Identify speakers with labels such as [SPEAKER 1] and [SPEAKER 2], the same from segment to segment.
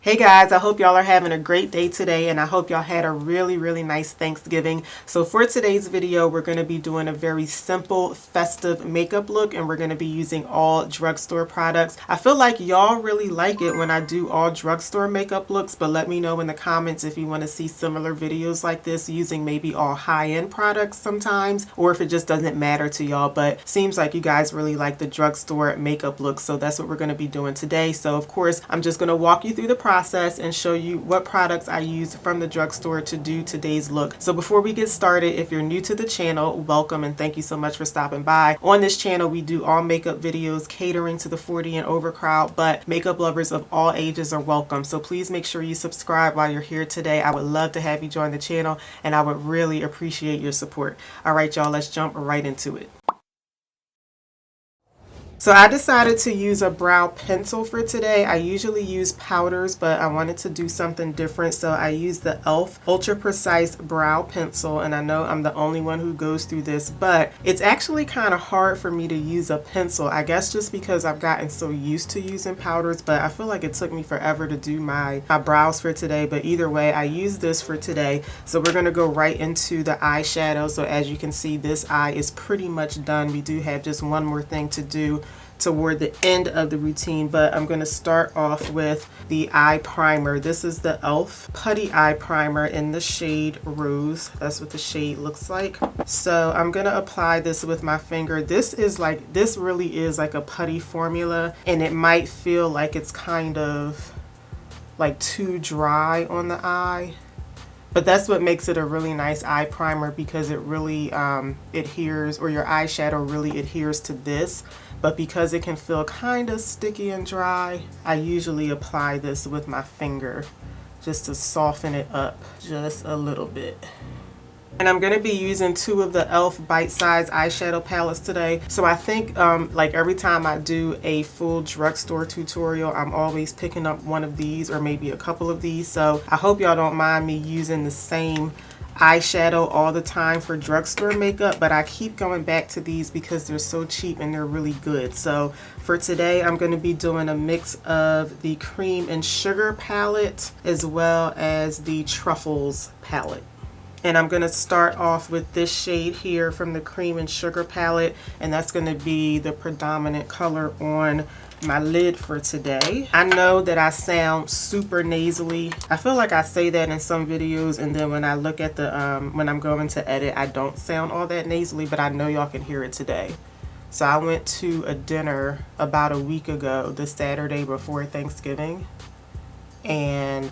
[SPEAKER 1] Hey guys, I hope y'all are having a great day today, and I hope y'all had a really nice Thanksgiving. So for today's video, we're going to be doing a very simple festive makeup look, and we're going to be using all drugstore products. I feel like y'all really like it when I do all drugstore makeup looks, but let me know in the comments if you want to see similar videos like this using maybe all high-end products sometimes, or if it just doesn't matter to y'all. But seems like you guys really like the drugstore makeup look, so that's what we're going to be doing today. So of course, I'm just going to walk you through the process and show you what products I use from the drugstore to do today's look. So before we get started, if you're new to the channel, welcome and thank you so much for stopping by. On this channel, we do all makeup videos catering to the 40 and over crowd, but makeup lovers of all ages are welcome. So please make sure you subscribe while you're here today. I would love to have you join the channel, and I would really appreciate your support. All right, y'all, let's jump right into it. So I decided to use a brow pencil for today. I usually use powders, but I wanted to do something different. So I used the e.l.f. Ultra Precise Brow Pencil, and I know I'm the only one who goes through this, but it's actually kind of hard for me to use a pencil. I guess just because I've gotten so used to using powders, but I feel like it took me forever to do my brows for today. But either way, I used this for today. So we're going to go right into the eyeshadow. So as you can see, this eye is pretty much done. We do have just one more thing to do toward the end of the routine, but I'm going to start off with the eye primer. This is the e.l.f. Putty Eye Primer in the shade Rose. That's what the shade looks like. So I'm going to apply this with my finger. This really is like a putty formula, and it might feel like it's kind of like too dry on the eye. But that's what makes it a really nice eye primer, because it really adheres, or your eyeshadow really adheres to this. But because it can feel kind of sticky and dry, I usually apply this with my finger just to soften it up just a little bit. And I'm going to be using two of the e.l.f. bite-size eyeshadow palettes today. So I think like every time I do a full drugstore tutorial, I'm always picking up one of these or maybe a couple of these. So I hope y'all don't mind me using the same eyeshadow all the time for drugstore makeup, but I keep going back to these because they're so cheap and they're really good. So for today, I'm going to be doing a mix of the Cream and Sugar palette as well as the Truffles palette. And I'm going to start off with this shade here from the Cream and Sugar palette, and that's going to be the predominant color on my lid for today. I know that I sound super nasally. I feel like I say that in some videos, and then when I look at the when I'm going to edit, I don't sound all that nasally, but I know y'all can hear it today. So I went to a dinner about a week ago, the Saturday before Thanksgiving. And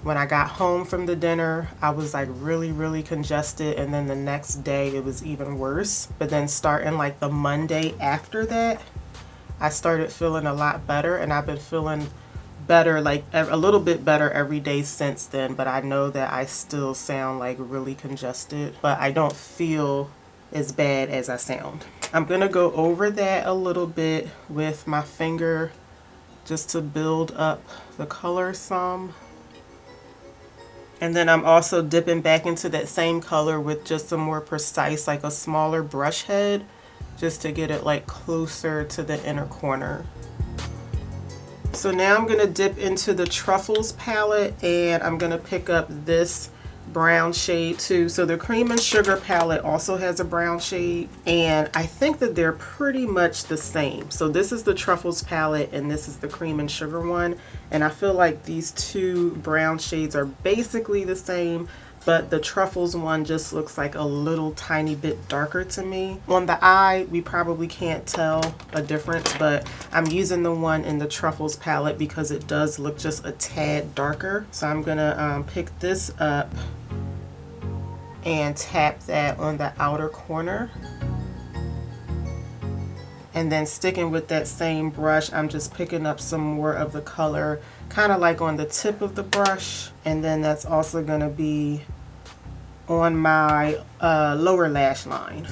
[SPEAKER 1] when I got home from the dinner, I was like really congested, and then the next day it was even worse. But then starting like the Monday after that, I started feeling a lot better, and I've been feeling better, like a little bit better every day since then. But I know that I still sound like really congested, but I don't feel as bad as I sound. I'm gonna go over that a little bit with my finger just to build up the color some. And then I'm also dipping back into that same color with just a more precise, like a smaller brush head, just to get it like closer to the inner corner. So now I'm going to dip into the Truffles palette, and I'm going to pick up this brown shade too. So the Cream and Sugar palette also has a brown shade, and I think that they're pretty much the same. So this is the Truffles palette and this is the Cream and Sugar one, and I feel like these two brown shades are basically the same, but the Truffles one just looks like a little tiny bit darker to me. On the eye, we probably can't tell a difference, but I'm using the one in the Truffles palette because it does look just a tad darker. So I'm gonna pick this up and tap that on the outer corner. And then sticking with that same brush, I'm just picking up some more of the color, kind of like on the tip of the brush. And then that's also gonna be on my lower lash line.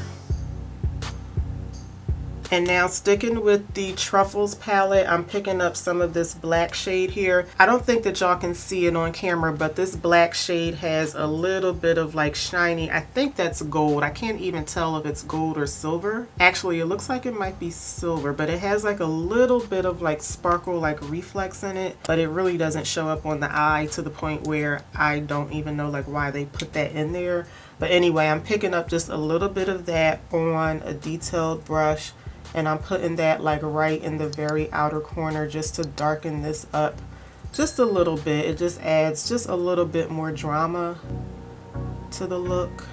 [SPEAKER 1] And now sticking with the Truffles palette, I'm picking up some of this black shade here. I don't think that y'all can see it on camera, but this black shade has a little bit of like shiny, I think that's gold. I can't even tell if it's gold or silver. Actually, it looks like it might be silver, but it has like a little bit of like sparkle, like reflex in it, but it really doesn't show up on the eye to the point where I don't even know like why they put that in there. But anyway, I'm picking up just a little bit of that on a detailed brush, and I'm putting that like right in the very outer corner just to darken this up just a little bit. It just adds just a little bit more drama to the look.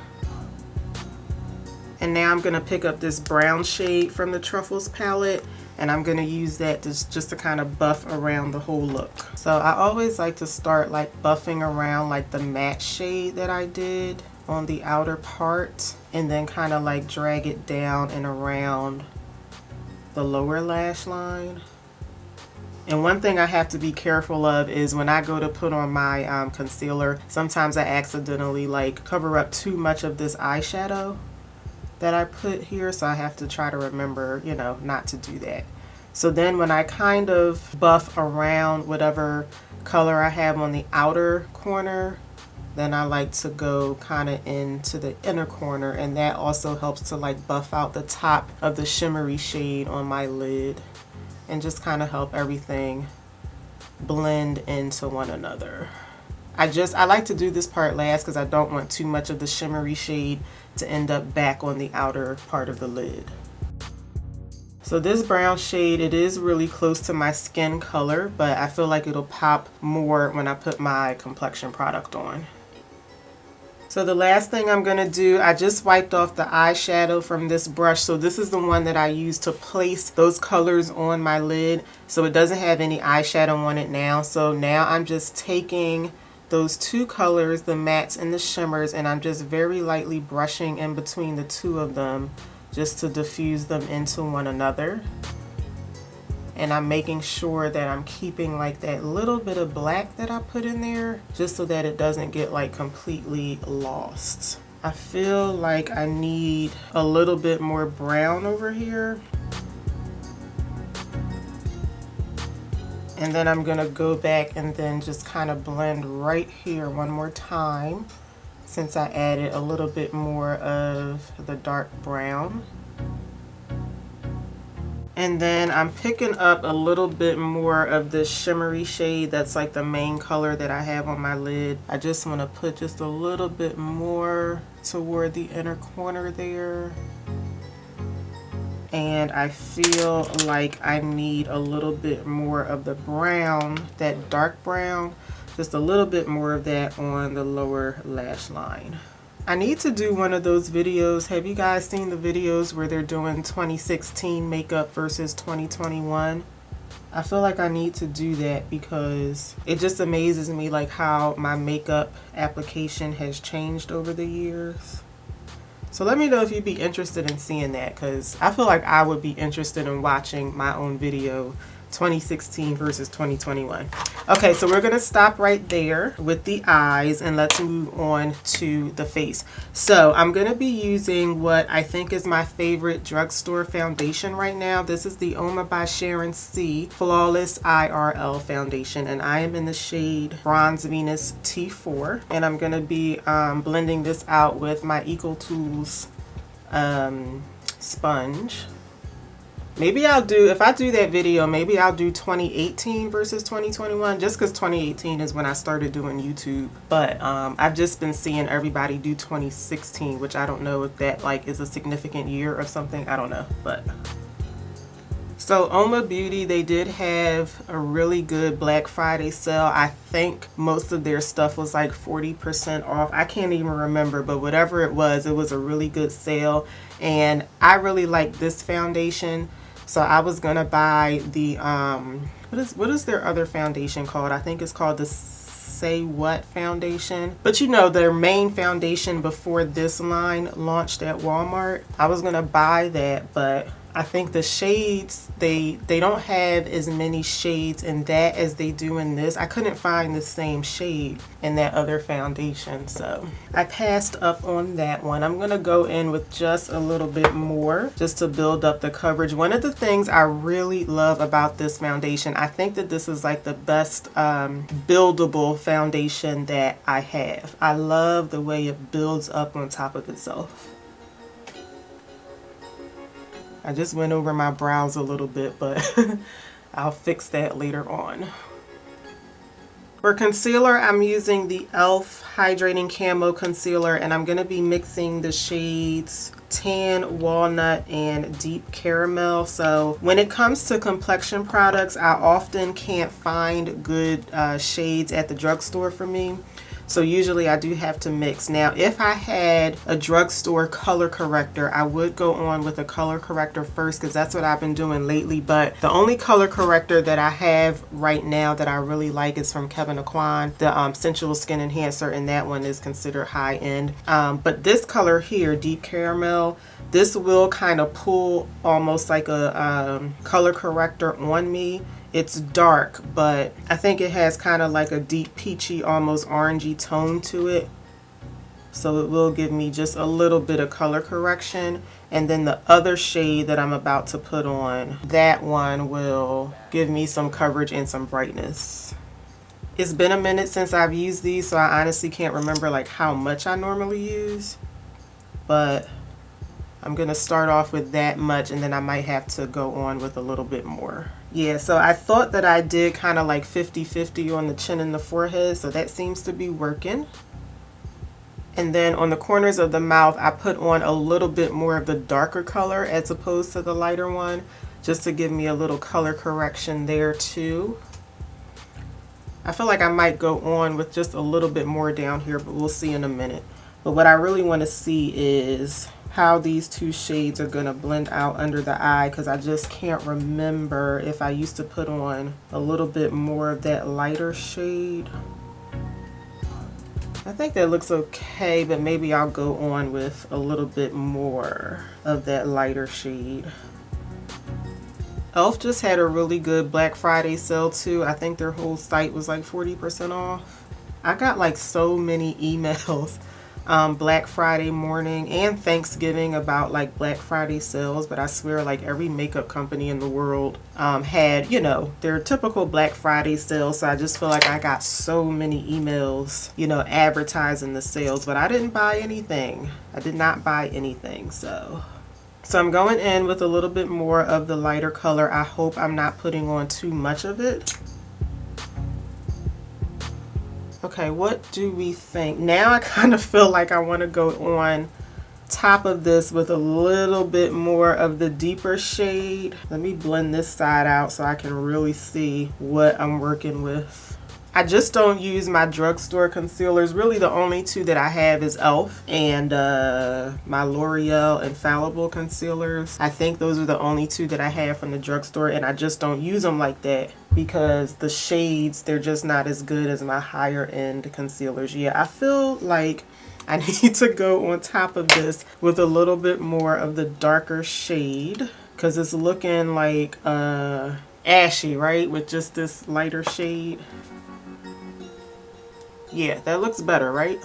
[SPEAKER 1] And now I'm going to pick up this brown shade from the Truffles palette, and I'm going to use that just to kind of buff around the whole look. So I always like to start like buffing around like the matte shade that I did on the outer part, and then kind of like drag it down and around the lower lash line. And one thing I have to be careful of is when I go to put on my concealer, sometimes I accidentally like cover up too much of this eyeshadow that I put here, so I have to try to remember, you know, not to do that. So then when I kind of buff around whatever color I have on the outer corner, then I like to go kind of into the inner corner, and that also helps to like buff out the top of the shimmery shade on my lid and just kind of help everything blend into one another. I like to do this part last because I don't want too much of the shimmery shade to end up back on the outer part of the lid. So this brown shade, it is really close to my skin color, but I feel like it'll pop more when I put my complexion product on. So the last thing I'm going to do, I just wiped off the eyeshadow from this brush. So this is the one that I use to place those colors on my lid. So it doesn't have any eyeshadow on it now. So now I'm just taking those two colors, the mattes and the shimmers, and I'm just very lightly brushing in between the two of them just to diffuse them into one another. And I'm making sure that I'm keeping like that little bit of black that I put in there just so that it doesn't get like completely lost. I feel like I need a little bit more brown over here. And then I'm gonna go back and then just kind of blend right here one more time since I added a little bit more of the dark brown. And then I'm picking up a little bit more of this shimmery shade that's like the main color that I have on my lid. I just want to put just a little bit more toward the inner corner there. And I feel like I need a little bit more of the brown, that dark brown, just a little bit more of that on the lower lash line. I need to do one of those videos. Have you guys seen the videos where they're doing 2016 makeup versus 2021? I feel like I need to do that because it just amazes me like how my makeup application has changed over the years. So let me know if you'd be interested in seeing that, because I feel like I would be interested in watching my own video 2016 versus 2021. Okay, so we're gonna stop right there with the eyes and let's move on to the face. So I'm gonna be using what I think is my favorite drugstore foundation right now. This is the Uoma by Sharon C Flawless IRL foundation, and I am in the shade Bronze Venus T4, and I'm gonna be blending this out with my Eco Tools sponge. Maybe I'll do, if I do that video, maybe I'll do 2018 versus 2021, just because 2018 is when I started doing YouTube. But I've just been seeing everybody do 2016, which I don't know if that like is a significant year or something. I don't know, but. So Uoma Beauty, they did have a really good Black Friday sale. I think most of their stuff was like 40% off. I can't even remember, but whatever it was a really good sale. And I really like this foundation. So I was gonna buy the what is their other foundation called? I think it's called the Say What foundation. But you know, their main foundation before this line launched at Walmart. I was gonna buy that, but I think the shades, they don't have as many shades in that as they do in this. I couldn't find the same shade in that other foundation, so I passed up on that one. I'm gonna go in with just a little bit more just to build up the coverage. One of the things I really love about this foundation, I think that this is like the best buildable foundation that I have. I love the way it builds up on top of itself. I just went over my brows a little bit, but I'll fix that later on. For concealer, I'm using the e.l.f. Hydrating Camo Concealer, and I'm going to be mixing the shades Tan, Walnut, and Deep Caramel. So when it comes to complexion products, I often can't find good shades at the drugstore for me. So usually I do have to mix. Now, if I had a drugstore color corrector, I would go on with a color corrector first because that's what I've been doing lately. But the only color corrector that I have right now that I really like is from Kevyn Aucoin, the Sensual Skin Enhancer, and that one is considered high end. But this color here, Deep Caramel, this will kind of pull almost like a color corrector on me. It's dark, but I think it has kind of like a deep peachy, almost orangey tone to it. So it will give me just a little bit of color correction. And then the other shade that I'm about to put on, that one will give me some coverage and some brightness. It's been a minute since I've used these, so I honestly can't remember like how much I normally use. But I'm going to start off with that much, and then I might have to go on with a little bit more. Yeah, so I thought that I did kind of like 50-50 on the chin and the forehead, so that seems to be working. And then on the corners of the mouth, I put on a little bit more of the darker color as opposed to the lighter one, just to give me a little color correction there too. I feel like I might go on with just a little bit more down here, but we'll see in a minute. But what I really want to see is how these two shades are going to blend out under the eye, because I just can't remember if I used to put on a little bit more of that lighter shade. I think that looks okay, but maybe I'll go on with a little bit more of that lighter shade. e.l.f. just had a really good Black Friday sale too. I think their whole site was like 40% off. I got like so many emails Black Friday morning and Thanksgiving about like Black Friday sales, but I swear like every makeup company in the world had, you know, their typical Black Friday sales. So I just feel like I got so many emails, you know, advertising the sales, but I didn't buy anything. I did not buy anything. So I'm going in with a little bit more of the lighter color. I hope I'm not putting on too much of it. Okay, what do we think? Now I kind of feel like I want to go on top of this with a little bit more of the deeper shade. Let me blend this side out so I can really see what I'm working with. I just don't use my drugstore concealers. Really the only two that I have is e.l.f. and my Loreal Infallible concealers. I think those are the only two that I have from the drugstore, and I just don't use them like that because the shades, they're just not as good as my higher end concealers. Yeah, I feel like I need to go on top of this with a little bit more of the darker shade because it's looking like ashy, right? With just this lighter shade. Yeah, that looks better, right?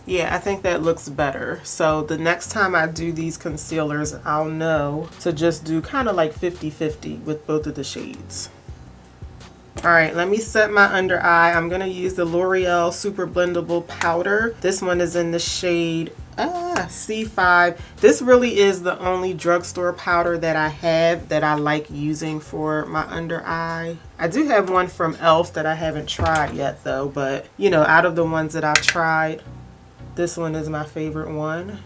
[SPEAKER 1] Yeah, I think that looks better. So the next time I do these concealers, I'll know to just do kind of like 50-50 with both of the shades. All right, let me set my under eye. I'm gonna use the L'Oreal Superblendable powder. This one is in the shade C5. This really is the only drugstore powder that I have that I like using for my under eye. I do have one from e.l.f. that I haven't tried yet though, but you know, out of the ones that I've tried, this one is my favorite one.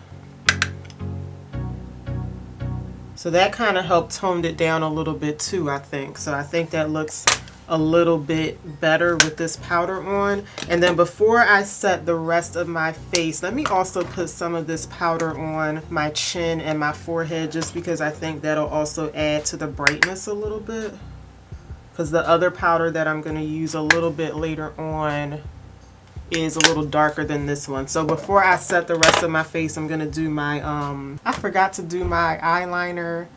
[SPEAKER 1] So that kind of helped toned it down a little bit too, I think. So I think that looks a little bit better with this powder on. And then before I set the rest of my face, let me also put some of this powder on my chin and my forehead, just because I think that'll also add to the brightness a little bit. Because the other powder that I'm going to use a little bit later on is a little darker than this one. So before I set the rest of my face, I'm gonna do my I forgot to do my eyeliner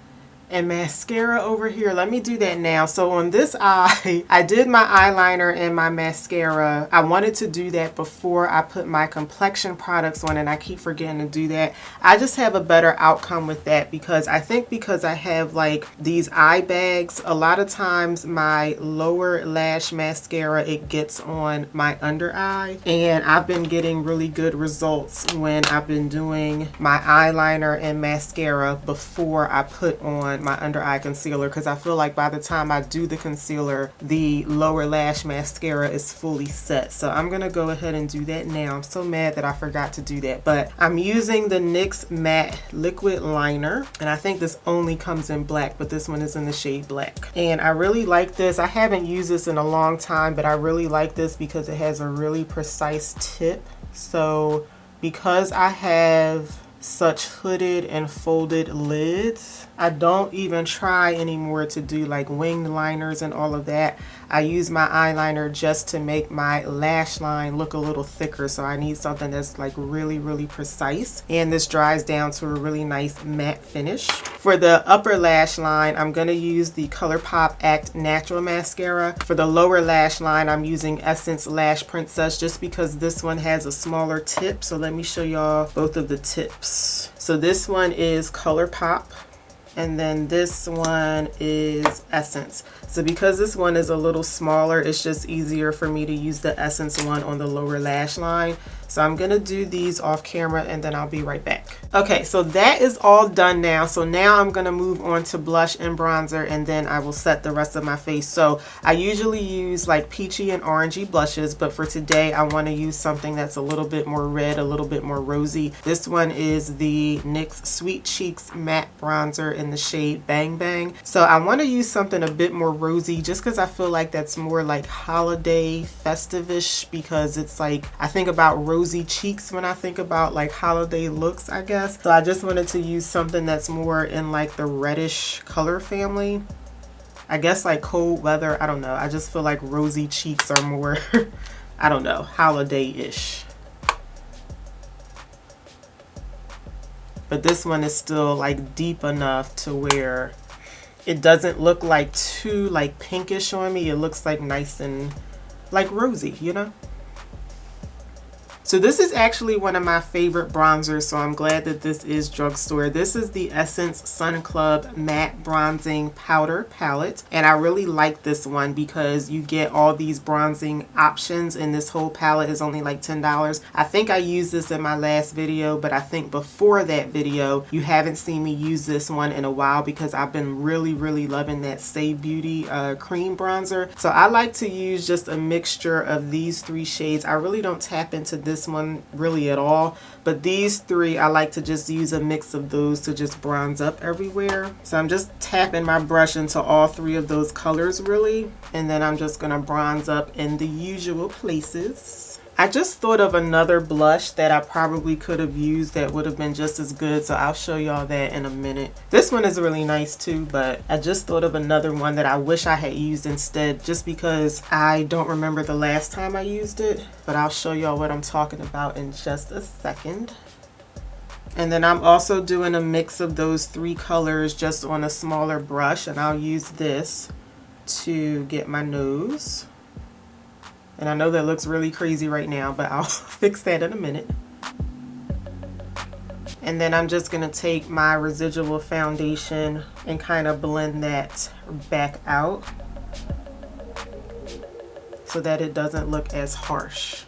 [SPEAKER 1] and mascara over here. Let me do that now. So on this eye, I did my eyeliner and my mascara. I wanted to do that before I put my complexion products on, and I keep forgetting to do that. I just have a better outcome with that because I think because I have like these eye bags, a lot of times my lower lash mascara, it gets on my under eye, and I've been getting really good results when I've been doing my eyeliner and mascara before I put on my under eye concealer, because I feel like by the time I do the concealer, the lower lash mascara is fully set. So I'm gonna go ahead and do that now. I'm so mad that I forgot to do that, but I'm using the NYX matte liquid liner, and I think this only comes in black, but this one is in the shade black, and I really like this. I haven't used this in a long time, but I really like this because it has a really precise tip. So because I have such hooded and folded lids, I don't even try anymore to do like winged liners and all of that. I use my eyeliner just to make my lash line look a little thicker, so I need something that's like really precise, and this dries down to a really nice matte finish. For the upper lash line, I'm going to use the Colourpop Act Natural Mascara. For the lower lash line, I'm using Essence Lash Princess just because this one has a smaller tip. So let me show y'all both of the tips. So this one is Colourpop, and then this one is Essence. So because this one is a little smaller, it's just easier for me to use the Essence one on the lower lash line. So I'm gonna do these off camera and then I'll be right back. Okay, so that is all done now. So now I'm gonna move on to blush and bronzer, and then I will set the rest of my face. So I usually use like peachy and orangey blushes, but for today I wanna use something that's a little bit more red, a little bit more rosy. This one is the NYX Sweet Cheeks Matte Bronzer in the shade Bang Bang. So I wanna use something a bit more rosy just because I feel like that's more like holiday festive-ish, because it's like, I think about rosy cheeks when I think about like holiday looks, I guess. So I just wanted to use something that's more in like the reddish color family. I guess like cold weather, I don't know. I just feel like rosy cheeks are more, I don't know, holiday-ish. But this one is still like deep enough to where it doesn't look like too like pinkish on me. It looks like nice and like rosy, you know? So this is actually one of my favorite bronzers, so I'm glad that this is Drugstore. This is the Essence Sun Club Matte Bronzing Powder Palette, and I really like this one because you get all these bronzing options, and this whole palette is only like $10. I think I used this in my last video, but I think before that video you haven't seen me use this one in a while because I've been really loving that Save Beauty cream bronzer. So I like to use just a mixture of these three shades. I really don't tap into this one really at all, but these three I like to just use a mix of those to just bronze up everywhere. So I'm just tapping my brush into all three of those colors really, and then I'm just gonna bronze up in the usual places. I just thought of another blush that I probably could have used that would have been just as good, so I'll show y'all that in a minute. This one is really nice too, but I just thought of another one that I wish I had used instead just because I don't remember the last time I used it, but I'll show y'all what I'm talking about in just a second. And then I'm also doing a mix of those three colors just on a smaller brush, and I'll use this to get my nose. And I know that looks really crazy right now, but I'll fix that in a minute. And then I'm just gonna take my residual foundation and kind of blend that back out so that it doesn't look as harsh.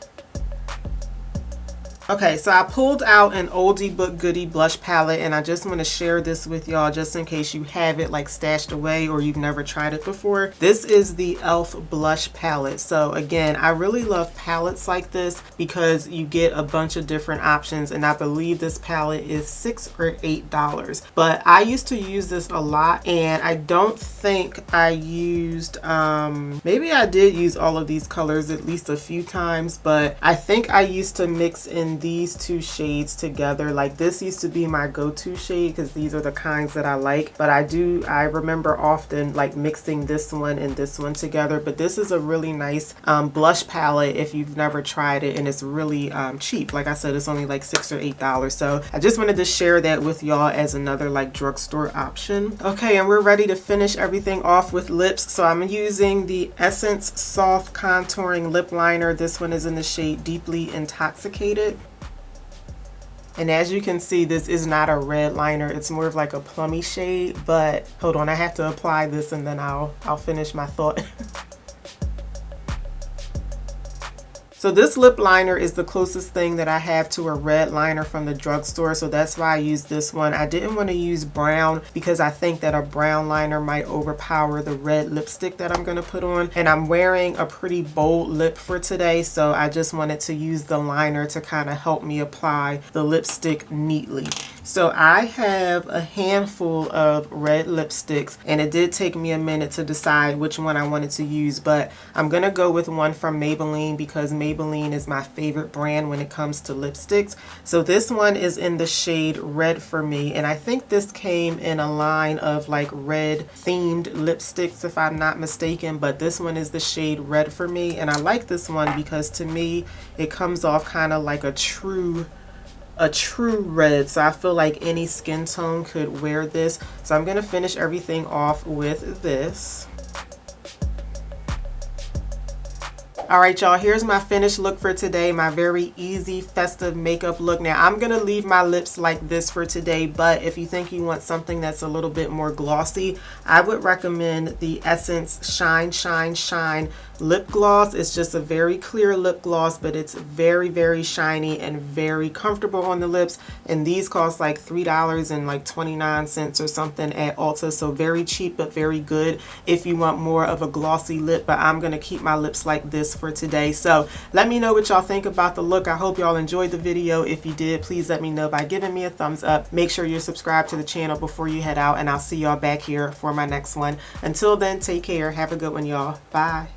[SPEAKER 1] Okay, so I pulled out an oldie but goodie blush palette, and I just want to share this with y'all just in case you have it like stashed away or you've never tried it before. This is the e.l.f. blush palette. So again, I really love palettes like this because you get a bunch of different options, and I believe this palette is $6 or $8. But I used to use this a lot, and I don't think I used, maybe I did use all of these colors at least a few times, but I think I used to mix in these two shades together. Like this used to be my go-to shade because these are the kinds that I like, but I remember often like mixing this one and this one together. But this is a really nice blush palette if you've never tried it, and it's really cheap. Like I said, it's only like $6 or $8. So I just wanted to share that with y'all as another like drugstore option. Okay, and we're ready to finish everything off with lips. So I'm using the Essence Soft Contouring Lip Liner. This one is in the shade Deeply Intoxicated. And as you can see, this is not a red liner. It's more of like a plummy shade, but hold on, I have to apply this and then I'll finish my thought. So this lip liner is the closest thing that I have to a red liner from the drugstore, so that's why I used this one. I didn't want to use brown because I think that a brown liner might overpower the red lipstick that I'm going to put on. And I'm wearing a pretty bold lip for today, so I just wanted to use the liner to kind of help me apply the lipstick neatly. So I have a handful of red lipsticks, and it did take me a minute to decide which one I wanted to use, but I'm going to go with one from Maybelline because Maybelline is my favorite brand when it comes to lipsticks. So this one is in the shade Red for Me, and I think this came in a line of like red themed lipsticks if I'm not mistaken, but this one is the shade Red for Me, and I like this one because to me it comes off kind of like a true red, so I feel like any skin tone could wear this. So I'm gonna finish everything off with this. Alright y'all, here's my finished look for today, my very easy festive makeup look. Now I'm going to leave my lips like this for today, but if you think you want something that's a little bit more glossy, I would recommend the Essence Shine Shine Shine lip gloss. It's just a very clear lip gloss, but it's very shiny and very comfortable on the lips, and these cost like $3.29 or something at Ulta, so very cheap but very good if you want more of a glossy lip. But I'm going to keep my lips like this for today. So let me know what y'all think about the look. I hope y'all enjoyed the video. If you did, please let me know by giving me a thumbs up. Make sure you're subscribed to the channel before you head out, and I'll see y'all back here for my next one. Until then, take care. Have a good one, y'all. Bye.